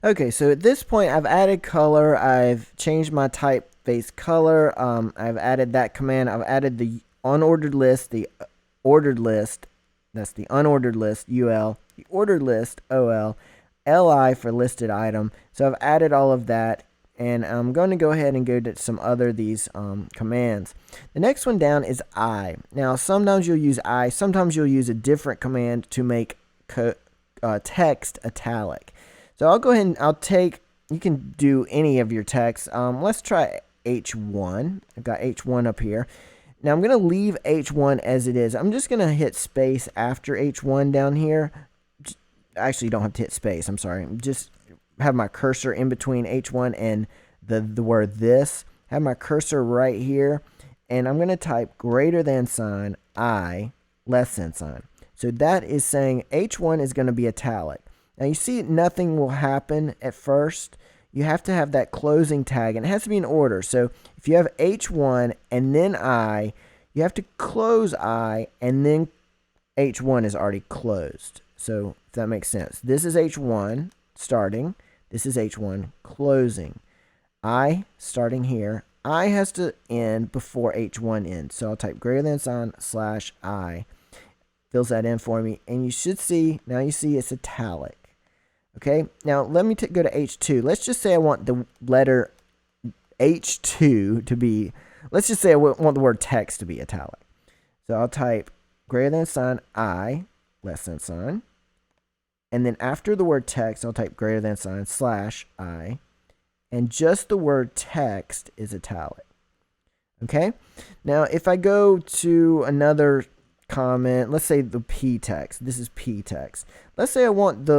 Okay, so at this point I've added color, I've changed my typeface color, I've added that command, I've added the unordered list, the ordered list, that's the unordered list, UL, the ordered list, OL, LI for listed item. So I've added all of that, and I'm going to go ahead and go to some other these commands. The next one down is I. Now sometimes you'll use I, sometimes you'll use a different command to make text italic. So I'll go ahead and you can do any of your text. Let's try H1. I've got H1 up here. Now I'm going to leave H1 as it is. I'm just going to hit space after H1 down here. Actually, you don't have to hit space. I'm sorry. Just have my cursor in between H1 and the word this. Have my cursor right here. And I'm going to type greater than sign I less than sign. So that is saying H1 is going to be italic. Now you see nothing will happen at first. You have to have that closing tag, and it has to be in order. So if you have H1 and then I, you have to close I, and then H1 is already closed. So if that makes sense. This is H1 starting. This is H1 closing. I starting here. I has to end before H1 ends. So I'll type greater than sign slash I. Fills that in for me. And you should see, now you see it's italic. Okay, now let me go to H2. Let's just say I want the letter H2 to be, let's just say I want the word text to be italic. So I'll type greater than sign I, less than sign. And then after the word text, I'll type greater than sign slash I. And just the word text is italic. Okay, now if I go to another comment, let's say the P text. This is P text. Let's say I want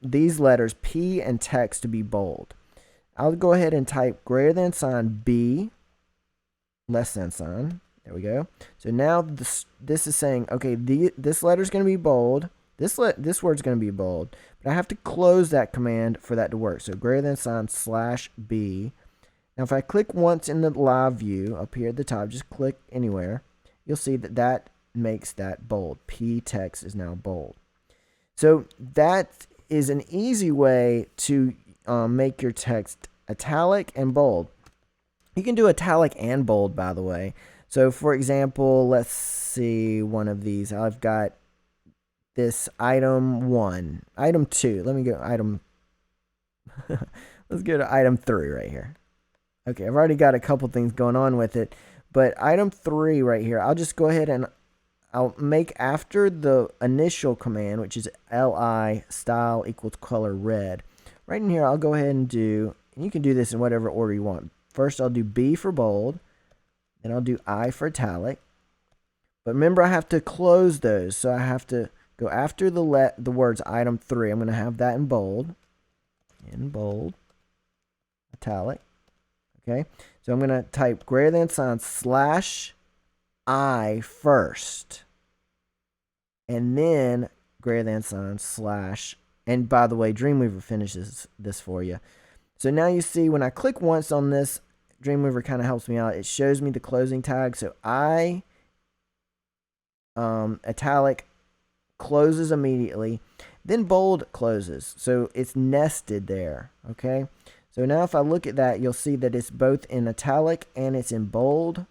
these letters P and text to be bold. I'll go ahead and type greater than sign B, less than sign. There we go. So now this is saying, okay, this letter is going to be bold. This word's going to be bold, but I have to close that command for that to work. So greater than sign slash B. Now if I click once in the live view up here at the top, just click anywhere, you'll see that makes that bold. P text is now bold. So that is an easy way to make your text italic and bold. You can do italic and bold, by the way. So for example, let's see one of these. I've got this item 1, item 2. Let me go item. Let's go to item 3 right here. Okay, I've already got a couple things going on with it, but item 3 right here, I'll just go ahead and I'll make after the initial command, which is li style equals color red. Right in here, I'll go ahead and do, and you can do this in whatever order you want. First, I'll do B for bold, then I'll do I for italic. But remember, I have to close those, so I have to go after the words item 3. I'm going to have that in bold, italic. Okay, so I'm going to type greater than sign slash I first, and then greater than sign slash, and by the way, Dreamweaver finishes this for you. So now you see when I click once on this, Dreamweaver kind of helps me out. It shows me the closing tag. So I italic closes immediately, then bold closes. So it's nested there. Okay. So now if I look at that, you'll see that it's both in italic and it's in bold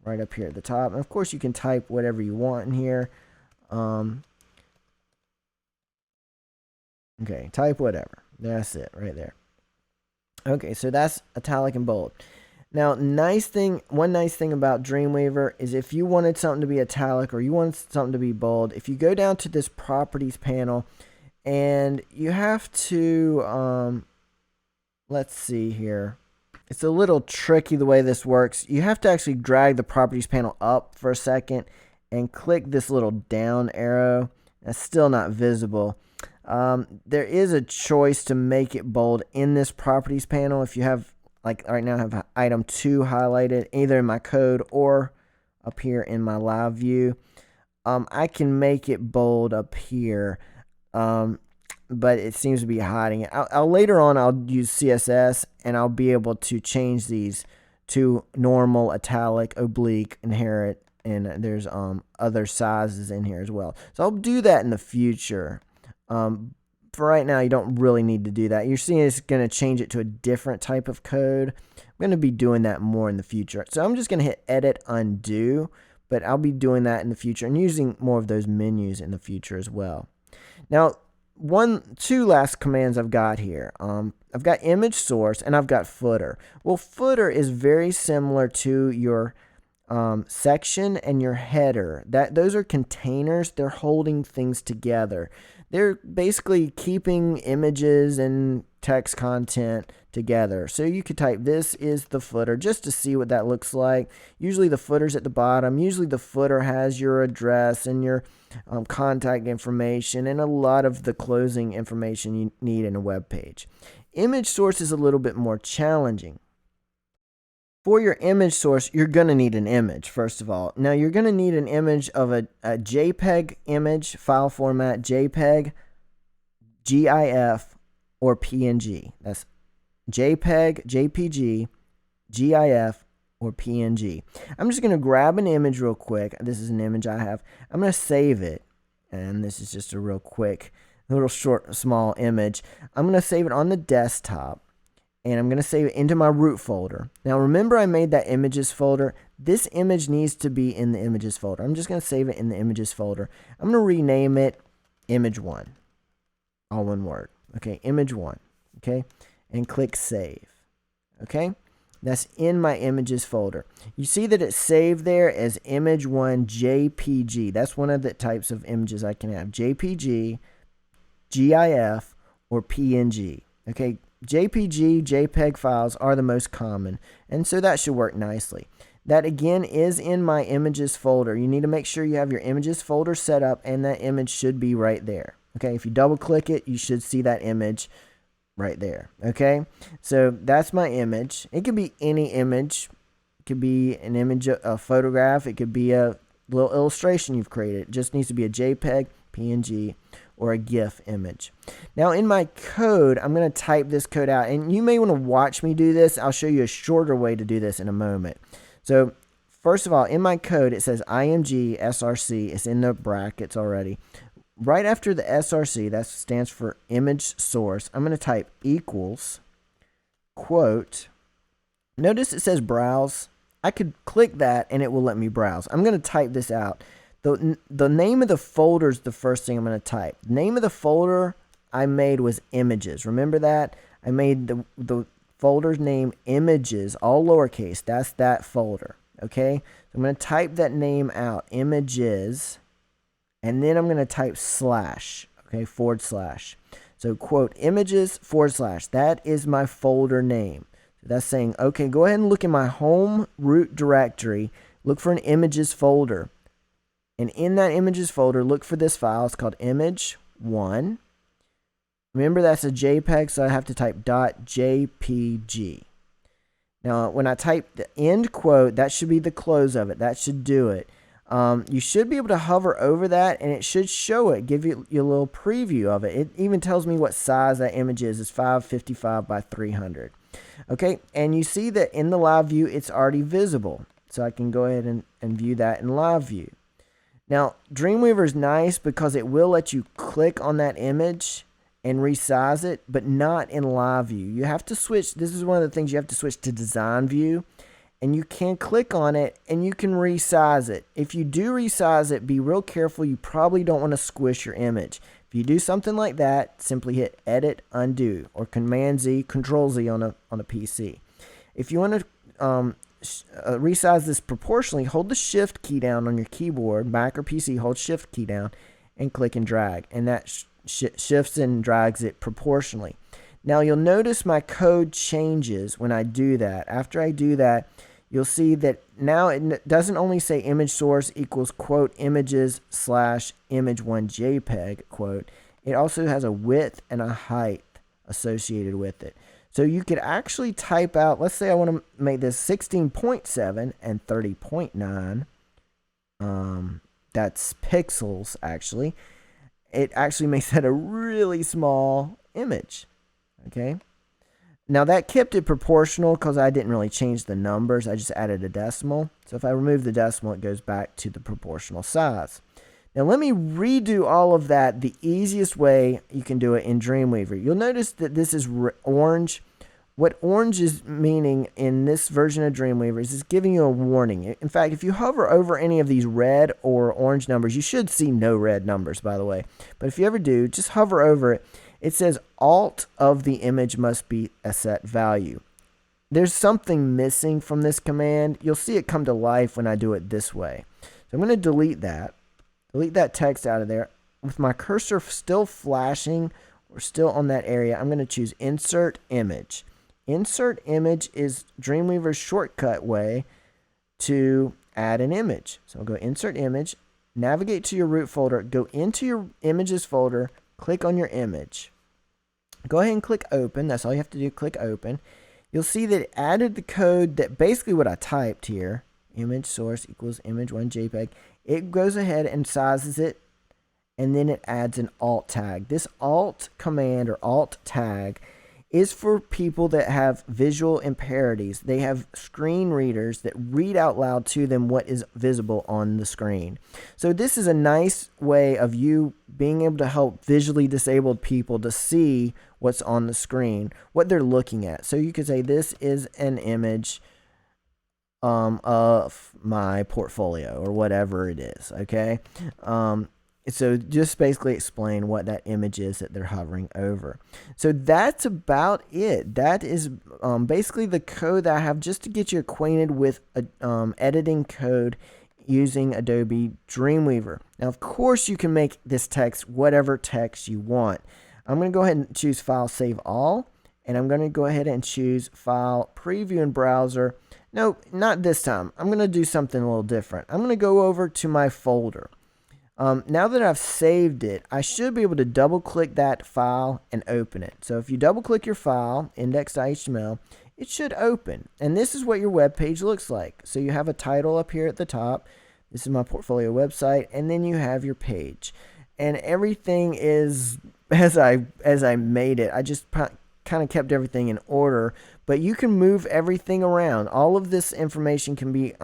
right up here at the top. And of course you can type whatever you want in here. Okay, type whatever. That's it right there. Okay, so that's italic and bold. Now, one nice thing about Dreamweaver is if you wanted something to be italic or you wanted something to be bold, if you go down to this properties panel and you have to, let's see here. It's a little tricky the way this works. You have to actually drag the properties panel up for a second and click this little down arrow. That's still not visible. There is a choice to make it bold in this properties panel. If you have, like right now I have item 2 highlighted either in my code or up here in my live view. I can make it bold up here, but it seems to be hiding it. Later on I'll use CSS and I'll be able to change these to normal, italic, oblique, inherit, and there's other sizes in here as well. So I'll do that in the future. for right now, you don't really need to do that. You're seeing it's going to change it to a different type of code. I'm going to be doing that more in the future. So I'm just going to hit edit undo, but I'll be doing that in the future and using more of those menus in the future as well. Now, two last commands I've got here. I've got image source and I've got footer. Well, footer is very similar to your section and your header. Those are containers. They're holding things together. They're basically keeping images and text content together. So you could type this is the footer just to see what that looks like. Usually the footer's at the bottom. Usually the footer has your address and your contact information and a lot of the closing information you need in a web page. Image source is a little bit more challenging. For your image source, you're going to need an image, first of all. Now, you're going to need an image of a JPEG image file format, JPEG, GIF, or PNG. That's JPEG, JPG, GIF, or PNG. I'm just going to grab an image real quick. This is an image I have. I'm going to save it. And this is just a real quick, little short, small image. I'm going to save it on the desktop. And I'm going to save it into my root folder. Now remember I made that images folder. This image needs to be in the images folder. I'm just going to save it in the images folder. I'm going to rename it image1. All one word. Okay, image1. Okay, and click save. Okay, that's in my images folder. You see that it's saved there as image1 JPG. That's one of the types of images I can have. JPG, GIF, or PNG. Okay. JPG, JPEG files are the most common, and so that should work nicely. That again is in my images folder. You need to make sure you have your images folder set up, and that image should be right there. Okay, if you double click it, you should see that image right there. Okay, so that's my image. It could be any image. It could be an image, a photograph. It could be a little illustration you've created. It just needs to be a JPEG, PNG, or a GIF image. Now in my code, I'm going to type this code out, and you may want to watch me do this. I'll show you a shorter way to do this in a moment. So first of all, in my code, it says IMG SRC. It's in the brackets already. Right after the SRC, that stands for image source, I'm going to type equals, quote. Notice it says browse. I could click that and it will let me browse. I'm going to type this out. The name of the folder is the first thing I'm going to type. The name of the folder I made was images. Remember that? I made the folder's name images, all lowercase. That's that folder. Okay? So I'm going to type that name out, images, and then I'm going to type slash, okay, /. So quote images /. That is my folder name. So that's saying, okay, go ahead and look in my home root directory. Look for an images folder. And in that images folder, look for this file. It's called image1. Remember, that's a JPEG, so I have to type .jpg. Now, when I type the end quote, that should be the close of it. That should do it. You should be able to hover over that, and it should show it, give you a little preview of it. It even tells me what size that image is. It's 555 by 300. Okay, and you see that in the live view, it's already visible. So I can go ahead and view that in live view. Now, Dreamweaver is nice because it will let you click on that image and resize it, but not in live view. You have to switch. This is one of the things you have to switch to design view, and you can click on it and you can resize it. If you do resize it, be real careful. You probably don't want to squish your image. If you do something like that, simply hit edit undo or Command Z, Control Z on a PC. If you want to resize this proportionally, hold the shift key down on your keyboard, Mac or PC, hold shift key down and click and drag, and that shifts and drags it proportionally. Now you'll notice my code changes when I do that. After I do that, you'll see that now it doesn't only say image source equals quote images / image1 JPEG quote. It also has a width and a height associated with it. So you could actually type out, let's say I want to make this 16.7 and 30.9. That's pixels, actually. It actually makes that a really small image. Okay. Now that kept it proportional because I didn't really change the numbers. I just added a decimal. So if I remove the decimal, it goes back to the proportional size. Now let me redo all of that the easiest way you can do it in Dreamweaver. You'll notice that this is orange. What orange is meaning in this version of Dreamweaver is it's giving you a warning. In fact, if you hover over any of these red or orange numbers, you should see no red numbers, by the way. But if you ever do, just hover over it. It says alt of the image must be a set value. There's something missing from this command. You'll see it come to life when I do it this way. So I'm going to delete that text out of there. With my cursor still flashing or still on that area, I'm going to choose Insert Image. Insert Image is Dreamweaver's shortcut way to add an image. So I'll go Insert Image, navigate to your root folder, go into your Images folder, click on your image. Go ahead and click Open. That's all you have to do, click Open. You'll see that it added the code that basically what I typed here, image source equals image1 JPEG. It goes ahead and sizes it, and then it adds an alt tag. This alt command or alt tag is for people that have visual impairments. They have screen readers that read out loud to them what is visible on the screen. So this is a nice way of you being able to help visually disabled people to see what's on the screen, what they're looking at. So you could say this is an image of my portfolio or whatever it is, okay? So just basically explain what that image is that they're hovering over. So that's about it. That is basically the code that I have just to get you acquainted with editing code using Adobe Dreamweaver. Now, of course, you can make this text whatever text you want. I'm going to go ahead and choose File, Save All, and I'm going to go ahead and choose File, Preview in Browser. No, not this time. I'm going to do something a little different. I'm going to go over to my folder. Now that I've saved it, I should be able to double click that file and open it. So if you double click your file, index.html, it should open. And this is what your web page looks like. So you have a title up here at the top. This is my portfolio website. And then you have your page. And everything is as I made it. I just kind of kept everything in order. But you can move everything around. All of this information can be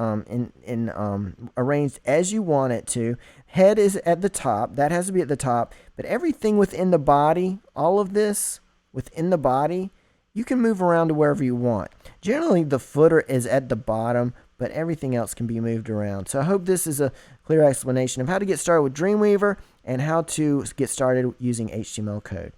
arranged as you want it to. Head is at the top. That has to be at the top. But everything within the body, all of this within the body, you can move around to wherever you want. Generally, the footer is at the bottom, but everything else can be moved around. So I hope this is a clear explanation of how to get started with Dreamweaver and how to get started using HTML code.